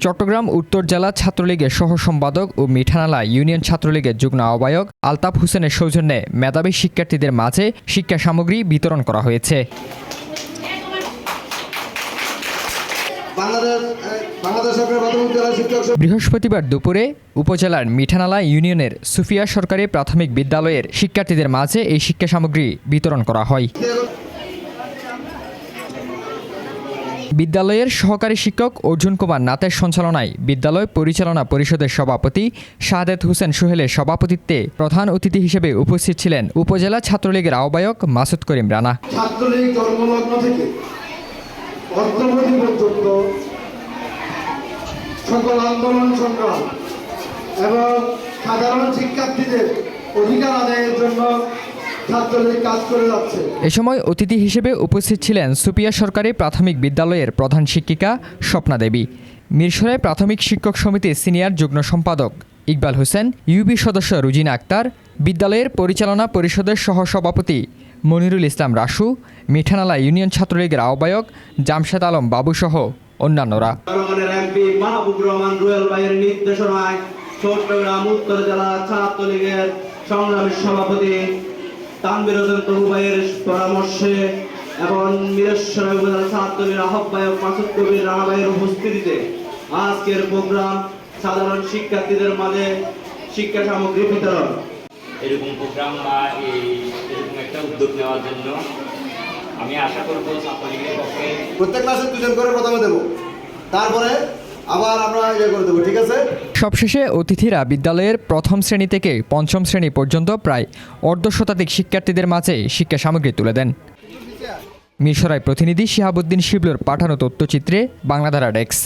চট্টগ্রাম উত্তর জেলা ছাত্রলীগের সহ সম্পাদক ও মিঠানালা ইউনিয়ন ছাত্রলীগের যুগ্ম আহ্বায়ক আলতাফ হোসেনের সৌজন্যে মেধাবী শিক্ষার্থীদের মাঝে শিক্ষা সামগ্রী বিতরণ করা হয়েছে। বৃহস্পতিবার দুপুরে উপজেলার মিঠানালা ইউনিয়নের সুফিয়া সরকারি প্রাথমিক বিদ্যালয়ের শিক্ষার্থীদের মাঝে এই শিক্ষা সামগ্রী বিতরণ করা হয়। বিদ্যালয়ের সহকারী শিক্ষক অর্জুন কুমার নাথের সঞ্চালনায় বিদ্যালয় পরিচালনা পরিষদের সভাপতি শাহাদাত হোসেন সোহেলের সভাপতিত্বে প্রধান অতিথি হিসেবে উপস্থিত ছিলেন উপজেলা ছাত্রলীগের আহ্বায়ক মাসুদ করিম রানা। ছাত্রলীগ জন্মলগ্ন থেকে অদ্যাবধি পর্যন্ত সকল আন্দোলন সংগ্রাম এবং সাধারণ শিক্ষার্থীদের অধিকার আদায়ের জন্য ছাত্রলীগ কাজ করে যাচ্ছে। এ সময় অতিথি হিসেবে উপস্থিত ছিলেন সুপিয়া সরকারি প্রাথমিক বিদ্যালয়ের প্রধান শিক্ষিকা স্বপ্না দেবী, মিরসরাই প্রাথমিক শিক্ষক সমিতির সিনিয়র যুগ্ম সম্পাদক ইকবাল হোসেন, ইউবি সদস্য রুজিনা আক্তার, বিদ্যালয়ের পরিচালনা পরিষদের সহসভাপতি মনিরুল ইসলাম রাসু, মিঠানালা ইউনিয়ন ছাত্রলীগের আহ্বায়ক জামশেদ আলম বাবুসহ অন্যান্যরা। চট্টগ্রাম উত্তর জেলা ছাত্রলীগের সংগ্রামী সভাপতি তানভীর হোসেন তবু ভাইয়ের পরামর্শে এবং মিরসরাই উপজেলা ছাত্রলীগের আহ্বায়ক মাসুদ কবির রানা ভাইয়ের উপস্থিতিতে আজকের প্রোগ্রাম সাধারণ শিক্ষার্থীদের মাঝে শিক্ষা সামগ্রী বিতরণ। এরকম প্রোগ্রাম বা এরকম একটা উদ্যোগ নেওয়ার জন্য আমি আশা করব ছাত্রলীগের পক্ষে প্রত্যেক ক্লাসে 2 জন করে প্রথমে দেব, তারপরে আবার আমরা করে দেবো, ঠিক আছে। সবশেষে অতিথিরা বিদ্যালয়ের প্রথম শ্রেণী থেকে পঞ্চম শ্রেণী পর্যন্ত প্রায় অর্ধশতাধিক শিক্ষার্থীদের মাঝে শিক্ষা সামগ্রী তুলে দেন। মিরসরাই প্রতিনিধি শিহাবুদ্দিন শিবলুর পাঠানো তথ্যচিত্রে বাংলাধারা ডেস্ক।